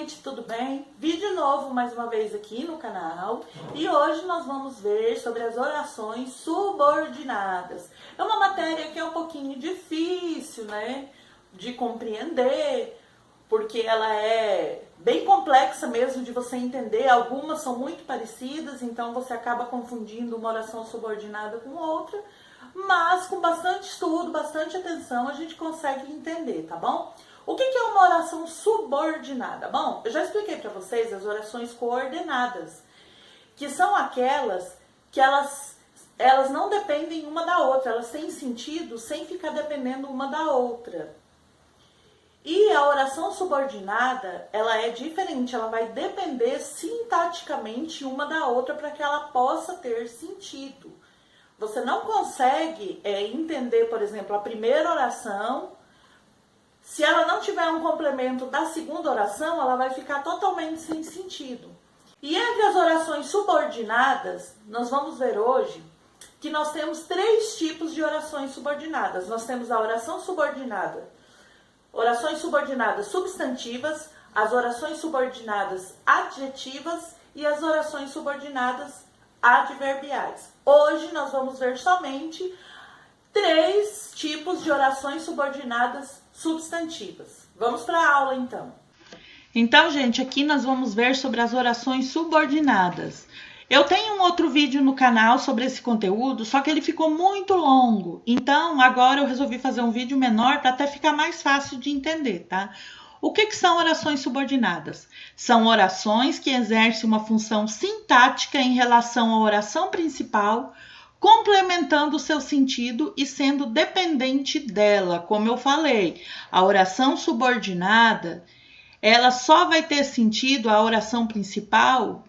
gente, tudo bem? Vídeo novo mais uma vez aqui no canal e hoje nós vamos ver sobre as orações subordinadas. É uma matéria que é um pouquinho difícil, né, de compreender, porque ela é bem complexa mesmo de você entender. Algumas são muito parecidas, então você acaba confundindo uma oração subordinada com outra, mas com bastante estudo, bastante atenção, a gente consegue entender, tá bom? O que é uma oração subordinada? Bom, eu já expliquei para vocês as orações coordenadas, que são aquelas que elas não dependem uma da outra, elas têm sentido sem ficar dependendo uma da outra. E a oração subordinada, ela é diferente, ela vai depender sintaticamente uma da outra para que ela possa ter sentido. Você não consegue entender, por exemplo, a primeira oração. Se ela não tiver um complemento da segunda oração, ela vai ficar totalmente sem sentido. E entre as orações subordinadas, nós vamos ver hoje que nós temos três tipos de orações subordinadas. Nós temos a orações subordinadas substantivas, as orações subordinadas adjetivas e as orações subordinadas adverbiais. Hoje nós vamos ver somente três tipos de orações subordinadas substantivas. Vamos para a aula, então. Então, gente, aqui nós vamos ver sobre as orações subordinadas. Eu tenho um outro vídeo no canal sobre esse conteúdo, só que ele ficou muito longo. Então, agora eu resolvi fazer um vídeo menor para até ficar mais fácil de entender, tá? O que são orações subordinadas? São orações que exercem uma função sintática em relação à oração principal, complementando o seu sentido e sendo dependente dela. Como eu falei, a oração subordinada, ela só vai ter sentido, a oração principal,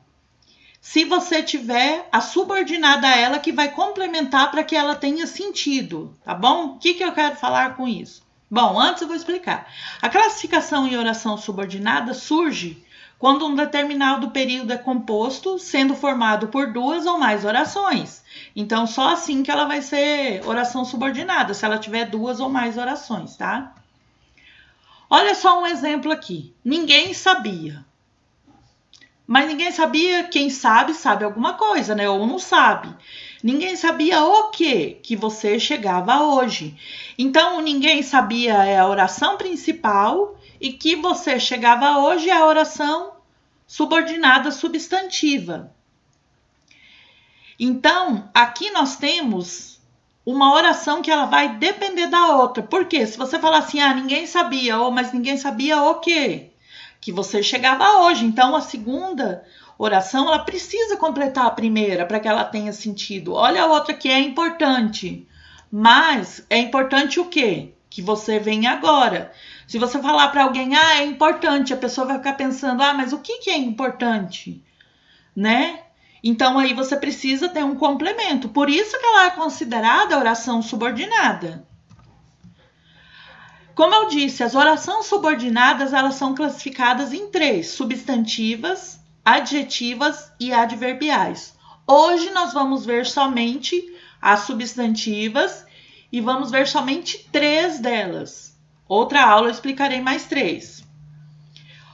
se você tiver a subordinada a ela que vai complementar para que ela tenha sentido, tá bom? O que eu quero falar com isso? Bom, antes eu vou explicar. A classificação em oração subordinada surge quando um determinado período é composto, sendo formado por duas ou mais orações. Então, só assim que ela vai ser oração subordinada, se ela tiver duas ou mais orações, tá? Olha só um exemplo aqui. Ninguém sabia. Mas ninguém sabia, quem sabe, sabe alguma coisa, né? Ou não sabe. Ninguém sabia o quê? Que você chegava hoje. Então, ninguém sabia é a oração principal e que você chegava hoje é a oração subordinada substantiva. Então, aqui nós temos uma oração que ela vai depender da outra. Por quê? Se você falar assim, ninguém sabia, mas ninguém sabia o quê? Que você chegava hoje. Então, a segunda oração, ela precisa completar a primeira para que ela tenha sentido. Olha a outra que é importante. Mas é importante o quê? Que você venha agora. Se você falar para alguém, é importante, a pessoa vai ficar pensando, mas o que é importante? Né? Então, aí você precisa ter um complemento. Por isso que ela é considerada oração subordinada. Como eu disse, as orações subordinadas, elas são classificadas em três: substantivas, adjetivas e adverbiais. Hoje nós vamos ver somente as substantivas e vamos ver somente três delas. Outra aula eu explicarei mais três.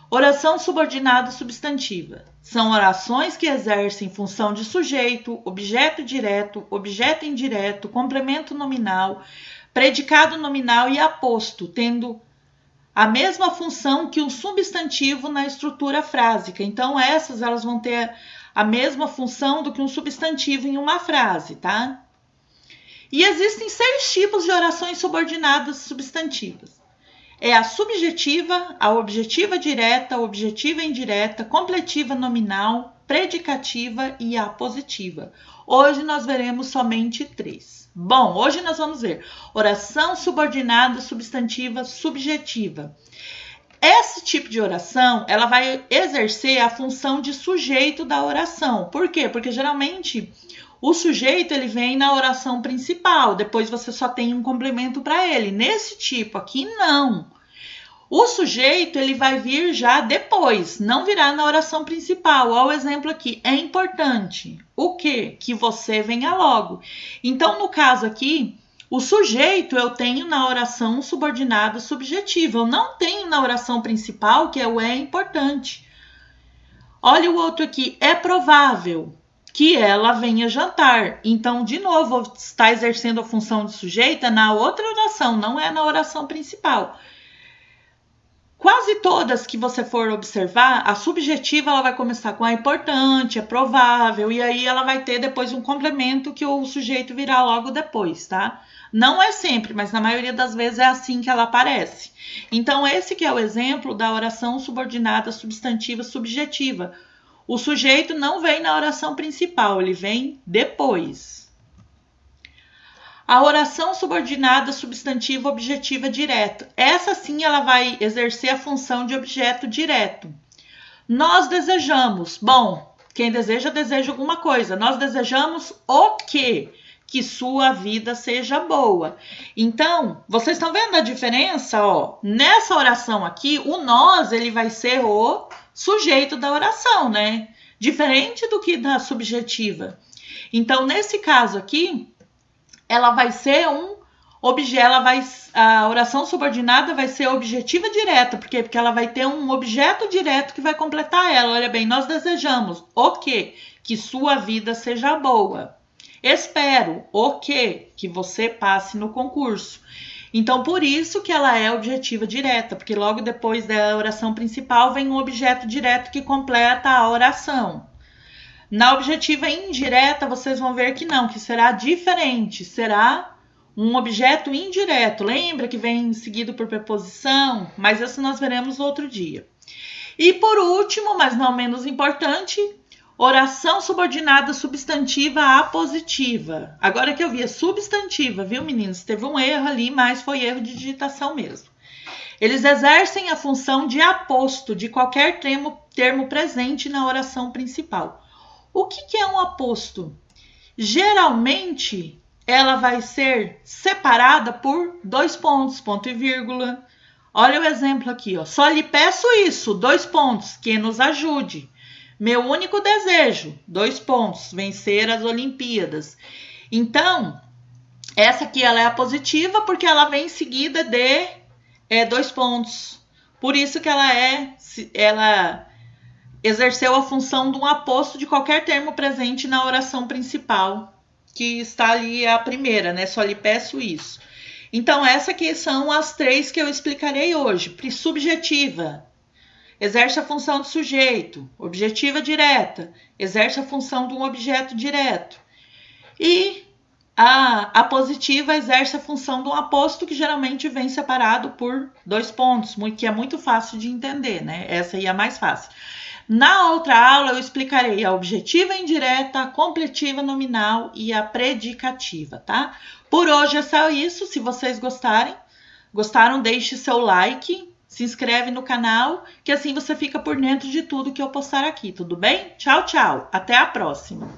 Oração subordinada substantiva. São orações que exercem função de sujeito, objeto direto, objeto indireto, complemento nominal, predicado nominal e aposto, tendo a mesma função que o substantivo na estrutura frásica. Então, elas vão ter a mesma função do que um substantivo em uma frase, tá? E existem 6 tipos de orações subordinadas substantivas. É a subjetiva, a objetiva direta, a objetiva indireta, completiva nominal, predicativa e a positiva. Hoje nós veremos somente 3. Bom, hoje nós vamos ver oração subordinada substantiva subjetiva. Esse tipo de oração, ela vai exercer a função de sujeito da oração. Por quê? Porque geralmente o sujeito ele vem na oração principal, depois você só tem um complemento para ele. Nesse tipo aqui, não. O sujeito ele vai vir já depois, não virá na oração principal. Olha o exemplo aqui, é importante. O quê? Que você venha logo. Então, no caso aqui, O sujeito eu tenho na oração subordinada subjetiva. Eu não tenho na oração principal, que é o é importante. Olha o outro aqui. É provável que ela venha jantar. Então, de novo, está exercendo a função de sujeito na outra oração, não é na oração principal. Quase todas que você for observar, a subjetiva ela vai começar com é importante, é provável, e aí ela vai ter depois um complemento que o sujeito virá logo depois, tá? Não é sempre, mas na maioria das vezes é assim que ela aparece. Então, esse que é o exemplo da oração subordinada substantiva subjetiva. O sujeito não vem na oração principal, ele vem depois. A oração subordinada substantiva objetiva direta. Essa sim ela vai exercer a função de objeto direto. Nós desejamos. Bom, quem deseja alguma coisa. Nós desejamos o quê? Que sua vida seja boa. Então, vocês estão vendo a diferença? Ó? Nessa oração aqui, o nós ele vai ser o sujeito da oração, né? Diferente do que da subjetiva. Então, nesse caso aqui, ela vai ser um objeto, a oração subordinada vai ser objetiva direta, porque ela vai ter um objeto direto que vai completar ela. Olha bem, nós desejamos o quê? Que sua vida seja boa. Espero o quê? Que você passe no concurso. Então, por isso que ela é objetiva direta, porque logo depois da oração principal vem um objeto direto que completa a oração. Na objetiva indireta, vocês vão ver que não, que será diferente, será um objeto indireto. Lembra que vem seguido por preposição? Mas isso nós veremos outro dia. E por último, mas não menos importante, oração subordinada substantiva apositiva. Agora que eu vi, é substantiva, viu, meninos? Teve um erro ali, mas foi erro de digitação mesmo. Eles exercem a função de aposto de qualquer termo presente na oração principal. O que é um aposto? Geralmente, ela vai ser separada por 2 pontos, ponto e vírgula. Olha o exemplo aqui, ó. Só lhe peço isso, 2 pontos, que nos ajude. Meu único desejo, 2 pontos, vencer as Olimpíadas. Então, essa aqui ela é a positiva porque ela vem em seguida de 2 pontos. Por isso que ela exerceu a função de um aposto de qualquer termo presente na oração principal, que está ali a primeira, né? Só lhe peço isso. Então, essas aqui são as 3 que eu explicarei hoje. Subjetiva, exerce a função de sujeito. Objetiva direta, exerce a função de um objeto direto. E a positiva exerce a função de um aposto que geralmente vem separado por 2 pontos, que é muito fácil de entender, né? Essa aí é a mais fácil. Na outra aula eu explicarei a objetiva indireta, a completiva nominal e a predicativa, tá? Por hoje é só isso. Se vocês gostaram, deixe seu like, se inscreve no canal, que assim você fica por dentro de tudo que eu postar aqui, tudo bem? Tchau, tchau. Até a próxima.